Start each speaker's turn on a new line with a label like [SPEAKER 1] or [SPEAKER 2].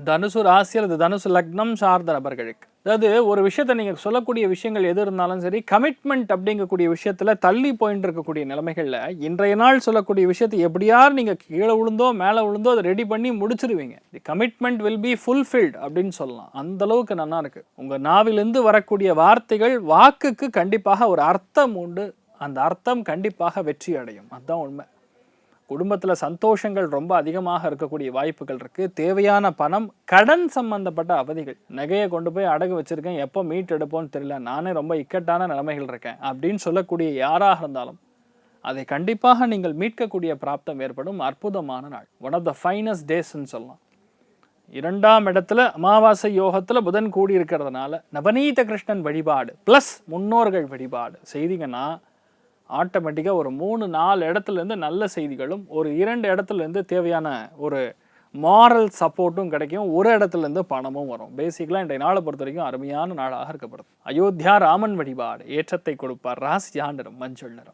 [SPEAKER 1] தனுசு ராசி அல்லது தனுசு லக்னம் சார்ந்த நபர்களுக்கு. அதாவது ஒரு விஷயத்தை நீங்கள் சொல்லக்கூடிய விஷயங்கள் எது இருந்தாலும் சரி, கமிட்மெண்ட் அப்படிங்கக்கூடிய விஷயத்தில் தள்ளி போயிட்டு இருக்கக்கூடிய நிலைமைகளில் இன்றைய நாள் சொல்லக்கூடிய விஷயத்தை எப்படியாவது நீங்கள் கீழே விழுந்தோ மேலே விழுந்தோ அதை ரெடி பண்ணி முடிச்சிருவீங்க. தி கமிட்மெண்ட் வில் பி ஃபுல்ஃபில்ட் அப்படின்னு சொல்லலாம். அந்த அளவுக்கு நல்லா இருக்கு. உங்கள் நாவிலிருந்து வரக்கூடிய வார்த்தைகள் வாக்குக்கு கண்டிப்பாக ஒரு அர்த்தம் உண்டு. அந்த அர்த்தம் கண்டிப்பாக வெற்றி அடையும். அதுதான் உண்மை. குடும்பத்தில் சந்தோஷங்கள் ரொம்ப அதிகமாக இருக்கக்கூடிய வாய்ப்புகள் இருக்குது. தேவையான பணம், கடன் சம்பந்தப்பட்ட அவதிகள், நகையை கொண்டு போய் அடகு வச்சுருக்கேன், எப்போ மீட் எடுப்போன்னு தெரியல, நானே ரொம்ப இக்கட்டான நிலைமைகள் இருக்கேன் அப்படின்னு சொல்லக்கூடிய யாராக இருந்தாலும் அதை கண்டிப்பாக நீங்கள் மீட்கக்கூடிய பிராப்தம் ஏற்படும். அற்புதமான நாள். ஒன் ஆஃப் த ஃபைனஸ்ட் டேஸ்ன்னு சொல்லலாம். 2ஆம் இடத்துல அமாவாசை யோகத்தில் புதன் கூடி இருக்கிறதுனால நவநீத கிருஷ்ணன் வழிபாடு ப்ளஸ் முன்னோர்கள் வழிபாடு செய்தீங்கன்னா ஆட்டோமேட்டிக்காக ஒரு 3-4 இடத்துலேருந்து நல்ல செய்திகளும், ஒரு 2 இடத்துலேருந்து தேவையான ஒரு மாரல் சப்போர்ட்டும் கிடைக்கும். ஒரு இடத்துலேருந்து பணமும் வரும். பேசிக்கலாக இன்றைய நாளை பொறுத்த வரைக்கும் அருமையான நாளாக இருக்கப்படுது. அயோத்தியா ராமன் வழிபாடு ஏற்றத்தை கொடுப்பார். ராசி நிறம் மஞ்சள் நிறம்.